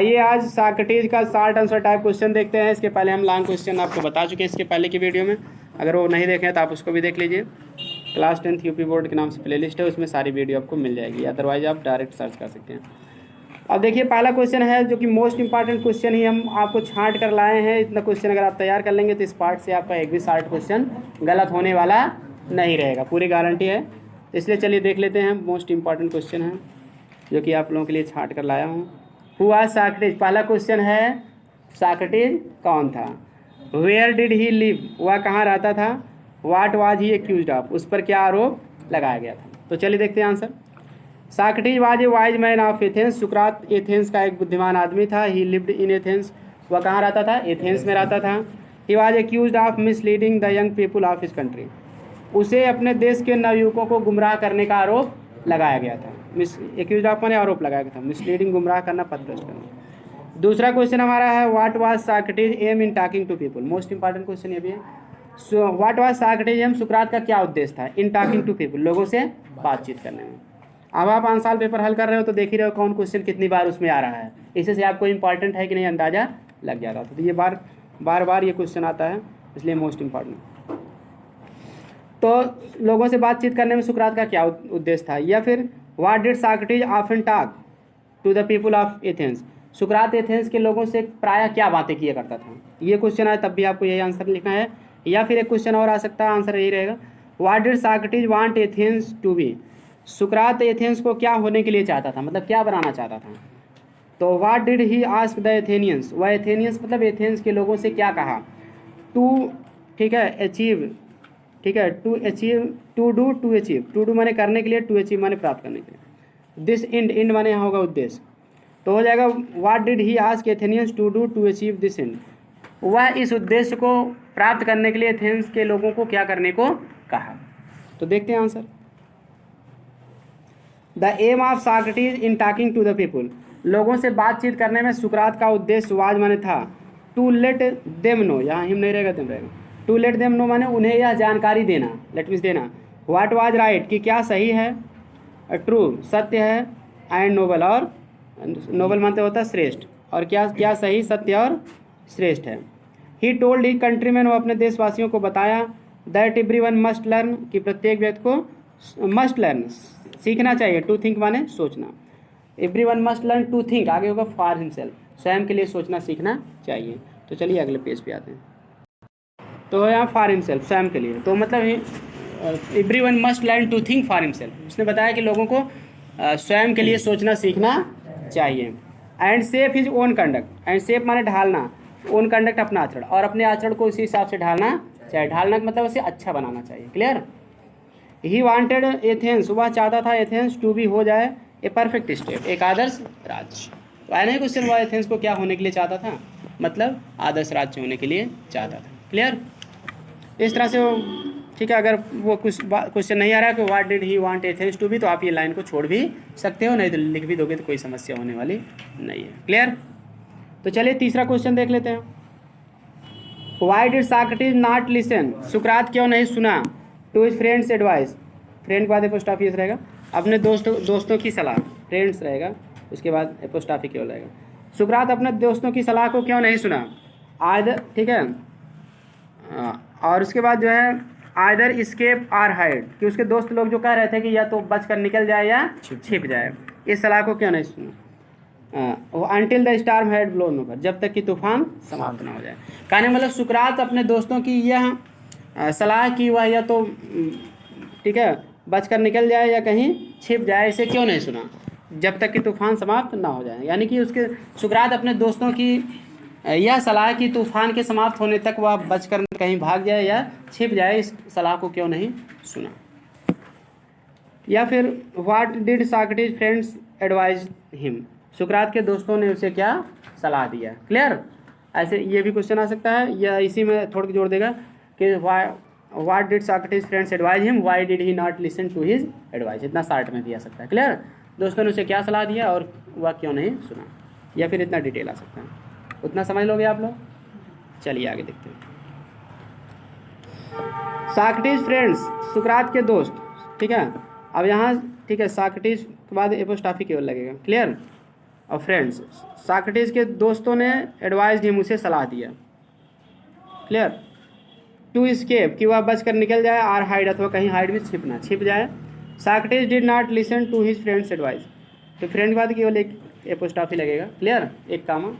आइए आज सॉक्रेटिस का शॉर्ट आंसर टाइप क्वेश्चन देखते हैं। इसके पहले हम लॉन्ग क्वेश्चन आपको बता चुके हैं इसके पहले की वीडियो में, अगर वो नहीं देखें तो आप उसको भी देख लीजिए। क्लास 10th यूपी बोर्ड के नाम से प्लेलिस्ट है, उसमें सारी वीडियो आपको मिल जाएगी, अदरवाइज आप डायरेक्ट सर्च कर सकते हैं। अब देखिए पहला क्वेश्चन है जो कि मोस्ट इंपॉर्टेंट क्वेश्चन ही हम आपको छांट कर लाए हैं। इतना क्वेश्चन अगर आप तैयार कर लेंगे तो इस पार्ट से आपका एक भी शॉर्ट क्वेश्चन गलत होने वाला नहीं रहेगा, पूरी गारंटी है। इसलिए चलिए देख लेते हैं। मोस्ट इंपॉर्टेंट क्वेश्चन है जो कि आप लोगों के लिए छांट कर लाया हूँ। हु वाज सॉक्रेटिस, पहला क्वेश्चन है सॉक्रेटिस कौन था। वेयर डिड ही लिव, वह कहाँ रहता था। What was he accused of, उस पर क्या आरोप लगाया गया था। तो चलिए देखते हैं answer. Socrates was a wise man of Athens, सुकरात एथेंस का एक बुद्धिमान आदमी था। ही लिव्ड इन एथेंस, वह कहाँ रहता था, एथेंस में रहता था। He was accused of misleading the young people of his country, उसे अपने देश के नवयुवकों को गुमराह करने का आरोप लगाया गया था। एक्यूज्ड ऑफ माने आरोप लगाया गया था, मिसलीडिंग गुमराह करना, पथभ्रष्ट करना। दूसरा क्वेश्चन हमारा है what was Socrates aim in talking to people, most important question ये भी है। So what was Socrates aim, सुकरात का क्या उद्देश्य था इन टॉकिंग टू पीपल, लोगों से बातचीत करने में। अब आप 5 साल पेपर हल कर रहे हो तो देख ही रहे हो कौन क्वेश्चन कितनी बार उसमें आ रहा है, इससे से आपको इंपॉर्टेंट है कि नहीं अंदाजा लग जाता था। तो ये बार बार ये क्वेश्चन आता है, इसलिए मोस्ट इंपॉर्टेंट। तो लोगों से बातचीत करने में सुकरात का क्या उद्देश्य था। या फिर what did Socrates often talk to the people of Athens, सुकरात एथेंस के लोगों से प्रायः क्या बातें किया करता था। ये क्वेश्चन आए तब भी आपको यही आंसर लिखना है। या फिर एक क्वेश्चन और आ सकता है, आंसर यही रहेगा what did Socrates want Athens to be, सुकरात एथेंस को क्या होने के लिए चाहता था, मतलब क्या बनाना चाहता था। तो what did he ask the Athenians, वह एथेनियंस मतलब एथेंस के लोगों से क्या कहा। टू, ठीक है, अचीव, ठीक है, to achieve, to do, to achieve, to do माने करने के लिए, टू अचीव माने प्राप्त करने के लिए। दिस एंड, एंड माने यहाँ होगा उद्देश्य, तो हो जाएगा what did he ask Athenians to do to achieve this end, वह इस उद्देश्य को प्राप्त करने के लिए एथेंस के लोगों को क्या करने को कहा। तो देखते हैं answer. The aim of Socrates in talking to the people, लोगों से बातचीत करने में सुकरात का उद्देश्य वाज माने था टू लेट देम नो, यहाँ हिम नहीं रहेगा, देम रहेगा। टू लेट देम नो माने उन्हें यह जानकारी देना, लेट मीन्स देना। व्हाट वाज राइट, कि क्या सही है, ट्रू सत्य है, एंड नोबल, और नोबल मानते होता है श्रेष्ठ, और क्या क्या सही, सत्य और श्रेष्ठ है। ही टोल्ड ही कंट्रीमैन, वो अपने देशवासियों को बताया। दैट एवरीवन मस्ट लर्न, कि प्रत्येक व्यक्ति को मस्ट लर्न सीखना चाहिए। टू थिंक माने सोचना, everyone must learn to think, आगे होगा फॉर हिमसेल्फ, स्वयं के लिए सोचना सीखना चाहिए। तो चलिए अगले पेज पे आते हैं। तो यहाँ फॉर हिमसेल्फ, स्वयं के लिए, तो मतलब everyone must learn to think for himself, उसने बताया कि लोगों को स्वयं के लिए सोचना सीखना चाहिए। And safe his own conduct, and safe माने ढालना, ओन कंडक्ट अपना आचरण, और अपने आचरण को उसी हिसाब से ढालना चाहिए। ढालना का मतलब उसे अच्छा बनाना चाहिए, क्लियर। ही वांटेड एथेंस, वह चाहता था एथेंस टू बी हो जाए ए परफेक्ट स्टेट, एक आदर्श राज्य। तो आया नहीं क्वेश्चन, वह एथेंस को क्या होने के लिए चाहता था, मतलब आदर्श राज्य होने के लिए चाहता था, क्लियर। इस तरह से वो, ठीक है, अगर वो कुछ क्वेश्चन नहीं आ रहा है कि what did he want Athens to be, तो आप ये लाइन को छोड़ भी सकते हो, नहीं तो लिख भी दोगे तो कोई समस्या होने वाली नहीं है, क्लियर। तो चलिए तीसरा क्वेश्चन देख लेते हैं। Why did Socrates not listen, सुकरात क्यों नहीं सुना to his friends advice, friend के बाद एपोस्ट्रोफी रहेगा, अपने दोस्तों की सलाह, फ्रेंड्स रहेगा, उसके बाद एपोस्ट्रोफी क्यों रहेगा। सुकरात अपने दोस्तों की सलाह को क्यों नहीं सुना, आइदर, ठीक है, और उसके बाद जो है आइदर इस्केप आर हाइड, कि उसके दोस्त लोग जो कह रहे थे कि या तो बच कर निकल जाए या छिप जाए, इस सलाह को क्यों नहीं सुना। Until the storm had blown over, जब तक कि तूफान समाप्त ना हो जाए। कहने मतलब सुकरात अपने दोस्तों की यह सलाह की वह या तो, ठीक है, बचकर निकल जाए या कहीं छिप जाए, इसे क्यों नहीं सुना, जब तक कि तूफान समाप्त ना हो जाए। यानी कि उसके सुकरात अपने दोस्तों की यह सलाह कि तूफान के समाप्त होने तक वह बचकर कहीं भाग जाए या छिप जाए, इस सलाह को क्यों नहीं सुना। या फिर what did Socrates friend's advise him, सुकरात के दोस्तों ने उसे क्या सलाह दिया, क्लियर। ऐसे ये भी क्वेश्चन आ सकता है, या इसी में थोड़ा जोड़ देगा कि what did Socrates friend's advise him, why did he not listen to his advice, इतना शार्ट में भी आ सकता है, क्लियर। दोस्तों ने उसे क्या सलाह दिया और वह क्यों नहीं सुना, या फिर इतना डिटेल आ सकता है, उतना समझ लोगे आप लोग। चलिए आगे देखते हैं। सॉक्रेटिस फ्रेंड्स, सुकरात के दोस्त, ठीक है। अब यहाँ, ठीक है, सॉक्रेटिस के बाद एपोस्ट्रोफी केवल लगेगा, क्लियर। और फ्रेंड्स, साक्रेटिस के दोस्तों ने एडवाइज हिम, उसे सलाह दिया। क्लियर। टू स्केप, कि वह बच कर निकल जाए, आर हाइड, अथवा कहीं हाइड में छिप जाए। Socrates did not listen to his friends advice, तो फ्रेंड के बाद केवल एक एपोस्ट्रॉफी लगेगा। क्लियर, एक कामा।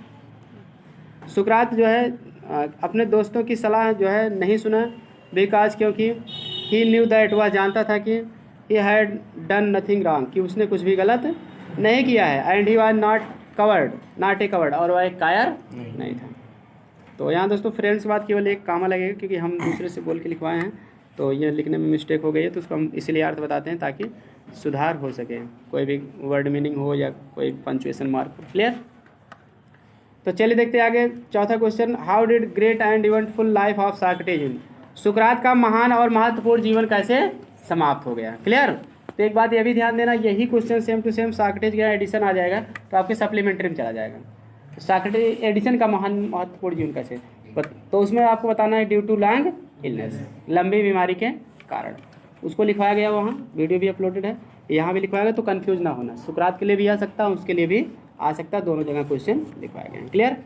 सुकरात जो है अपने दोस्तों की सलाह जो है नहीं सुना, बिकॉज क्योंकि ही न्यू दैट, वह जानता था कि he had done nothing wrong, कि उसने कुछ भी गलत नहीं किया है। And he was not a covered, और वह एक कायर नहीं था। तो यहाँ दोस्तों फ्रेंड्स के बाद केवल एक कामा लगेगा, क्योंकि हम दूसरे से बोल के लिखवाए हैं तो ये लिखने में मिस्टेक हो गई है, तो उसको हम इसलिए अर्थ बताते हैं ताकि सुधार हो सके, कोई भी वर्ड मीनिंग हो या कोई पंचुएशन मार्क हो। क्लियर। तो चलिए देखते हैं आगे। चौथा question, how did great and eventful life of Socrates, सुकरात का महान और महत्वपूर्ण जीवन कैसे समाप्त हो गया। क्लियर। तो एक बात ये भी ध्यान देना, यही क्वेश्चन सेम टू सेम साक्रेटिस का एडिशन आ जाएगा तो आपके सप्लीमेंट्री में चला जाएगा। तो साक्रेटिस एडिशन का महान महत्वपूर्ण जीवन कैसे, तो उसमें आपको बताना है ड्यू टू लॉन्ग इलनेस, लंबी बीमारी के कारण। उसको लिखवाया गया, वहाँ वीडियो भी अपलोडेड है, यहाँ भी लिखवाया गया, तो कन्फ्यूज ना होना। सुकरात के लिए भी आ सकता है, उसके लिए भी आ सकता है, दोनों जगह क्वेश्चन लिखवाए गए हैं। क्लियर।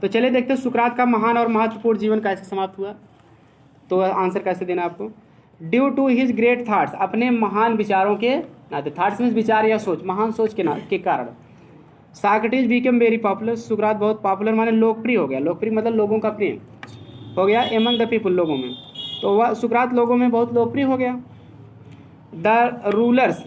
तो चलिए देखते हैं सुकरात का महान और महत्वपूर्ण जीवन कैसे समाप्त हुआ। तो आंसर कैसे देना आपको, due to his great thoughts, अपने महान विचारों के नाते, थाट्स मीन्स विचार या सोच, महान सोच के कारण साक्रेटिस बिकेम वेरी पॉपुलर, सुकरात बहुत पॉपुलर माने लोकप्रिय हो गया। लोकप्रिय मतलब लोगों का प्रिय हो गया, एमंग द पीपल, लोगों में। तो वह सुकरात लोगों में बहुत लोकप्रिय हो गया। The rulers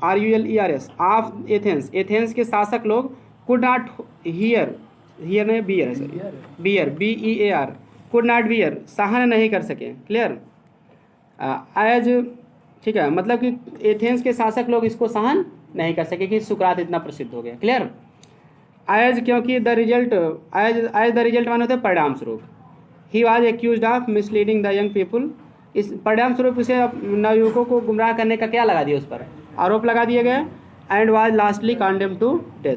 RULERS of Athens, Athens के शासक लोग कुड नॉट हियर नहीं बियर है, bear BEAR, could not bear, सहन नहीं कर सके। क्लियर। एज, ठीक है, मतलब कि एथेंस के शासक लोग इसको सहन नहीं कर सके कि सुकरात इतना प्रसिद्ध हो गया। क्लियर। एज, क्योंकि the result, as the result माने होते हैं परिणाम स्वरूप। He was accuse of misleading the young people, इस परिणाम स्वरूप उसे नवयुवकों को गुमराह करने का क्या लगा दिया, उस पर आरोप लगा दिया गया। And was lastly condemn to death,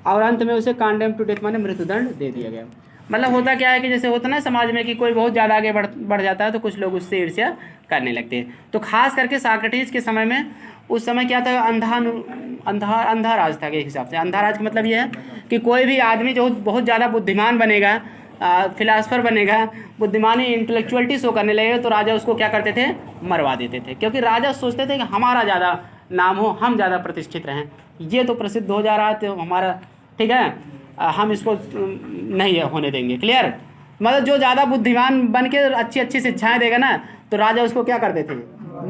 और अंत में उसे कॉन्डेम टू डेथ माने मृत्युदंड दे दिया गया। मतलब होता क्या है कि जैसे होता है ना समाज में कि कोई बहुत ज़्यादा आगे बढ़ जाता है तो कुछ लोग उससे ईर्ष्या करने लगते हैं। तो खास करके साक्रेटिस के समय में, उस समय क्या था, अंधा राज था के हिसाब से। अंधा राज का मतलब ये है कि कोई भी आदमी जो बहुत ज़्यादा बुद्धिमान बनेगा, फिलासफर बनेगा, बुद्धिमानी इंटेलेक्चुअलिटी शो करने लगेगा, तो राजा उसको क्या करते थे, मरवा देते थे। क्योंकि राजा सोचते थे कि हमारा ज़्यादा नाम हो, हम ज़्यादा प्रतिष्ठित रहें, ये तो प्रसिद्ध हो जा रहा है तो हमारा, ठीक है, हम इसको नहीं होने देंगे। क्लियर। मतलब जो ज़्यादा बुद्धिमान बन के अच्छी अच्छी शिक्षाएँ देगा ना, तो राजा उसको क्या करते थे,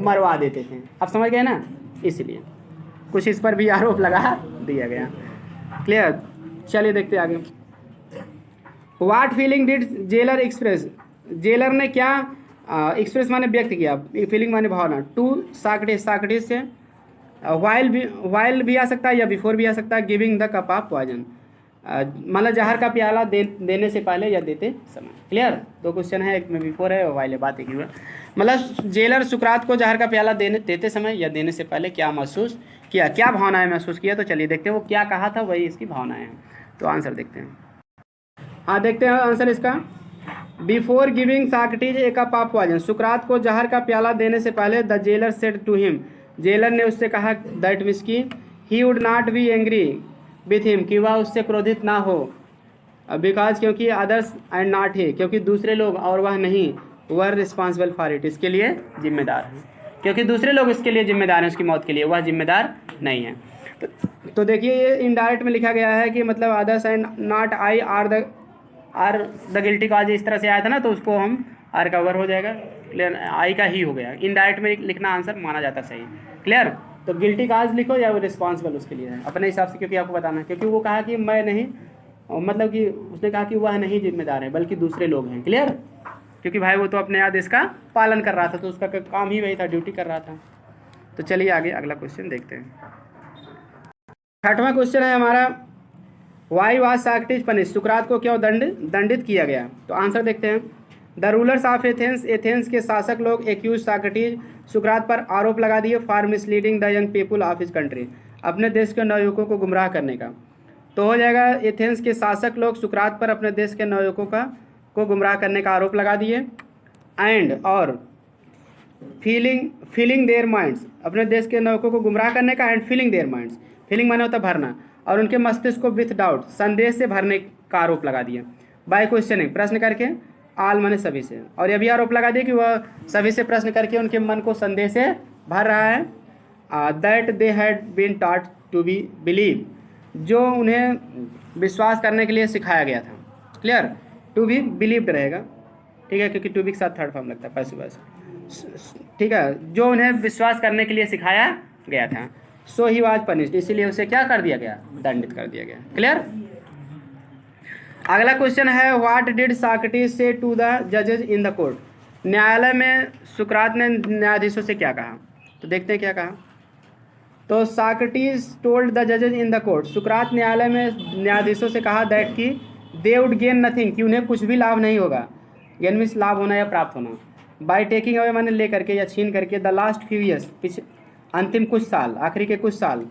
मरवा देते थे। आप समझ गए ना, इसलिए कुछ इस पर भी आरोप लगा दिया गया। क्लियर। चलिए देखते आगे। What feeling did jailer express, jailer ने क्या एक्सप्रेस माने व्यक्त किया, फीलिंग माने भावना, टू साक्रेटिस, साक्रेटिस से। वाइल भी आ सकता है या बिफोर भी आ सकता है। Giving the cup of poison, मतलब जहर का प्याला देने से पहले या देते समय। क्लियर। दो क्वेश्चन है, एक में बिफोर है और वाइल है, बात एक ही हुआ। मतलब जेलर सुकरात को जहर का प्याला देते समय या देने से पहले क्या महसूस किया, क्या भावनाएं महसूस किया। तो चलिए देखते हैं वो क्या कहा था, वही इसकी भावनाएं हैं। तो आंसर देखते हैं। हाँ देखते हैं आंसर इसका। Before giving Socrates a cup of poison, सुकरात को जहर का प्याला देने से पहले the jailer said to him, jailer ने उससे कहा दैट मीन्स की he would not be angry with him, कि वह उससे क्रोधित ना हो। बिकॉज क्योंकि अदर्स एंड नॉट ही, क्योंकि दूसरे लोग और वह नहीं, वह रिस्पॉन्सिबल फॉर इट, इसके लिए जिम्मेदार है। क्योंकि दूसरे लोग इसके लिए जिम्मेदार हैं, उसकी मौत के लिए, वह जिम्मेदार नहीं है। तो देखिए ये इनडायरेक्ट में लिखा गया है कि मतलब others and not I are the guilty cause, इस तरह से आया था ना, तो उसको हम आर कवर हो जाएगा। क्लियर। आई का ही हो गया, इनडायरेक्ट में लिखना आंसर माना जाता सही। क्लियर। तो गिल्टी काज लिखो या वो रिस्पॉन्सिबल, उसके लिए है अपने हिसाब से, क्योंकि आपको बताना है, क्योंकि वो कहा कि मैं नहीं, मतलब कि उसने कहा कि वह नहीं जिम्मेदार है बल्कि दूसरे लोग हैं। क्लियर। क्योंकि भाई वो तो अपने आदेश का पालन कर रहा था, तो उसका काम ही वही था, ड्यूटी कर रहा था। तो चलिए आगे अगला क्वेश्चन देखते हैं। छठवां क्वेश्चन है हमारा, वाई वाज साक्रेटिस पनिश, सुकरात को क्यों दंडित किया गया। तो आंसर देखते हैं। The rulers of Athens, Athens के शासक लोग एक्यूज साक्रेटिस, सुकरात पर आरोप लगा दिए for misleading the young people of his country, अपने देश के नवयुवकों को गुमराह करने का। तो हो जाएगा एथेंस के शासक लोग सुकरात पर अपने देश के नवयुवकों को गुमराह करने का आरोप लगा दिए। एंड और फीलिंग देयर माइंड्स, अपने देश के नवयुवकों को गुमराह करने का, and feeling their minds, feeling माने होता भरना, और उनके मस्तिष्क को विथ डाउट संदेह से भरने का आरोप लगा दिया। बाय क्वेश्चनिंग प्रश्न करके, आल माने सभी से, और यह भी आरोप लगा दिया कि वह सभी से प्रश्न करके उनके मन को संदेह से भर रहा है। That they had been taught to be believe, जो उन्हें विश्वास करने के लिए सिखाया गया था। क्लियर, टू बी बिलीव्ड रहेगा, ठीक है, क्योंकि टू बी के साथ थर्ड फॉर्म लगता है पैसिव वॉइस, ठीक है, जो उन्हें विश्वास करने के लिए सिखाया गया था। सो ही वाज पनिश्ड, इसीलिए उसे क्या कर दिया गया, दंडित कर दिया गया। क्लियर। अगला क्वेश्चन है what did Socrates say to the जजेज इन द कोर्ट, न्यायालय में सुकरात ने न्यायाधीशों से क्या कहा, तो देखते हैं क्या कहा। तो सॉक्रेटिस टोल्ड द जजेज इन द कोर्ट, सुकरात न्यायालय में न्यायाधीशों से कहा दैट कि दे वुड गेन नथिंग, कि उन्हें कुछ भी लाभ नहीं होगा, गेन मीन्स लाभ होना या प्राप्त होना, बाय टेकिंग अवे माने ले करके या छीन करके, द लास्ट फ्यू ईयर्स अंतिम कुछ साल, आखिरी के कुछ साल,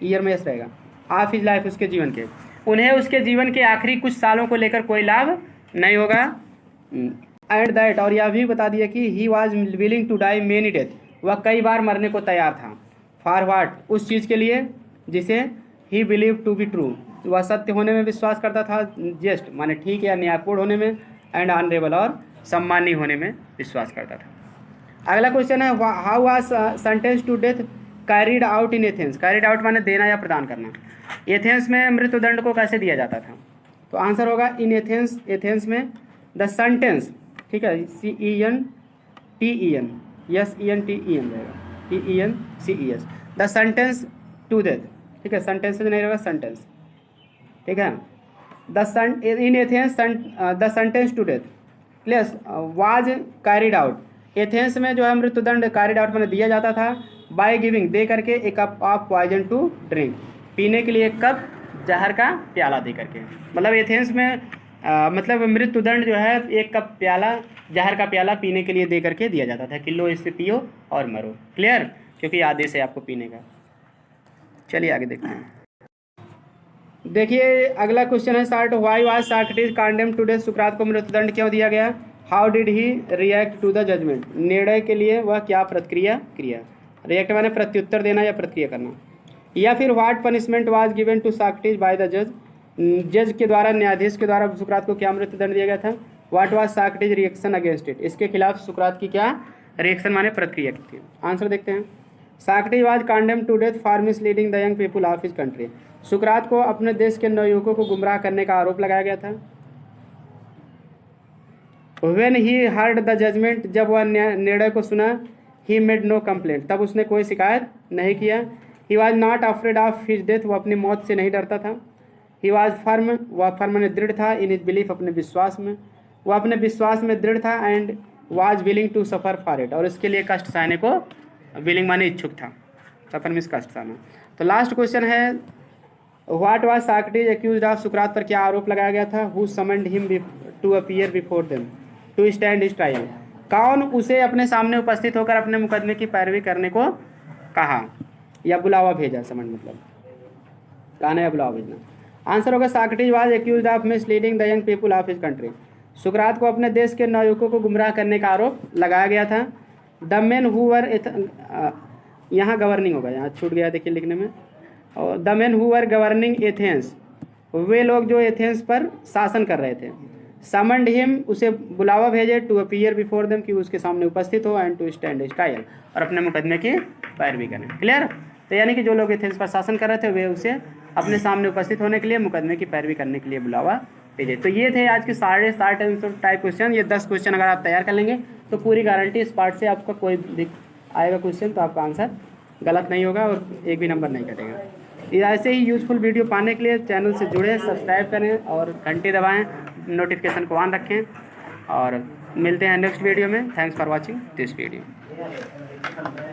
ईयर में यस रहेगा, ऑफ हिज लाइफ उसके जीवन के, उन्हें उसके जीवन के आखिरी कुछ सालों को लेकर कोई लाभ नहीं होगा। एंड दैट, और यह भी बता दिया कि he was willing to die many death, वह कई बार मरने को तैयार था। फॉर वाट, उस चीज़ के लिए जिसे he believe to be true, वह सत्य होने में विश्वास करता था, जस्ट माने ठीक या न्यायपूर्ण होने में, एंड ऑनरेबल और सम्माननीय होने में विश्वास करता था। अगला क्वेश्चन है how was sentence to death carried out in Athens, carried out माने देना या प्रदान करना, एथेंस में मृत्युदंड को कैसे दिया जाता था, तो आंसर होगा इन एथेंस, एथेंस में द सेंटेंस, ठीक है, CENTEN, SENTEN रहेगा, TENCES, the sentence to death, ठीक है, सेंटेंस नहीं रहेगा सेंटेंस, ठीक है, in Athens the sentence to death plus was carried out, Athens में जो है मृत्युदंड कैरिड आउट में दिया जाता था बाय गिविंग, दे करके a cup of poison to drink, पीने के लिए एक कप जहर का प्याला दे करके, मतलब एथेंस में मतलब मृत्युदंड जो है एक कप प्याला जहर का प्याला पीने के लिए दे करके दिया जाता था कि लो इससे पियो और मरो। क्लियर, क्योंकि आदेश है आपको पीने का। चलिए आगे देखते हैं। देखिए अगला क्वेश्चन है start, why was Socrates condemn to death, सुकरात को मृत्युदंड क्यों दिया गया। How did he react to the judgement, निर्णय के लिए वह क्या प्रतिक्रिया किया, रिएक्ट माने प्रत्युत्तर देना या प्रतिक्रिया करना, या फिर what punishment was given to Socrates by the जज, जज के द्वारा न्यायाधीश के द्वारा सुकरात को क्या मृत्युदंड दिया गया था। What was Socrates reaction against it, इसके खिलाफ सुकरात की क्या रिएक्शन माने प्रतिक्रिया की थी। आंसर देखते हैं। Socrates was condemned to death for misleading the young people of his country, सुकरात को अपने देश के नवयुवकों को गुमराह करने का आरोप लगाया गया था। When he heard the judgement, जब वह निर्णय को सुना, ही मेड नो कंप्लेंट, तब उसने कोई शिकायत नहीं किया। He was not afraid of his death, वह अपनी मौत से नहीं डरता था। ही वॉज फर्म, वह फर्म ने दृढ़ था, इन हिज बिलीफ, अपने विश्वास में, वह अपने विश्वास में दृढ़ था, and was willing to suffer for it, और इसके लिए कष्ट सहने को विलिंग माने इच्छुक था, सफ़र में कष्ट सहना। तो लास्ट क्वेश्चन है what was Socrates accused of, सुकरात पर क्या आरोप लगाया गया था। Who summoned him to appear before them to stand his trial, कौन उसे अपने सामने उपस्थित होकर अपने मुकदमे की पैरवी करने को कहा या बुलावा भेजा, समझ मतलब कहना या बुलावा भेजना। आंसर होगा Socrates was accused of misleading the young people of his country, सुकरात को अपने देश के नवयुवकों को गुमराह करने का आरोप लगाया गया था। द मेन हु वर, यहाँ गवर्निंग होगा, यहाँ छूट गया देखिए लिखने में, और the men who were governing Athens, वे लोग जो एथेंस पर शासन कर रहे थे। समन्ड हिम, उसे बुलावा भेजे, टू अपीयर बिफोर देम, कि उसके सामने उपस्थित हो, and to stand his trial, और अपने मुकदमे की पैरवी करें। क्लियर, तो यानी कि जो लोग एथेंस पर शासन कर रहे थे वे उसे अपने सामने उपस्थित होने के लिए, मुकदमे की पैरवी करने के लिए बुलावा भेजे। तो ये थे आज के 60 टाइप क्वेश्चन। ये 10 क्वेश्चन अगर आप तैयार कर लेंगे तो पूरी गारंटी इस पार्ट से आपका कोई भी आएगा क्वेश्चन तो आपका आंसर गलत नहीं होगा और एक भी नंबर नहीं कटेगा। ये ऐसे ही यूजफुल वीडियो पाने के लिए चैनल से जुड़े, सब्सक्राइब करें और घंटी दबाएं, नोटिफिकेशन को ऑन रखें, और मिलते हैं नेक्स्ट वीडियो में। Thanks for watching this video.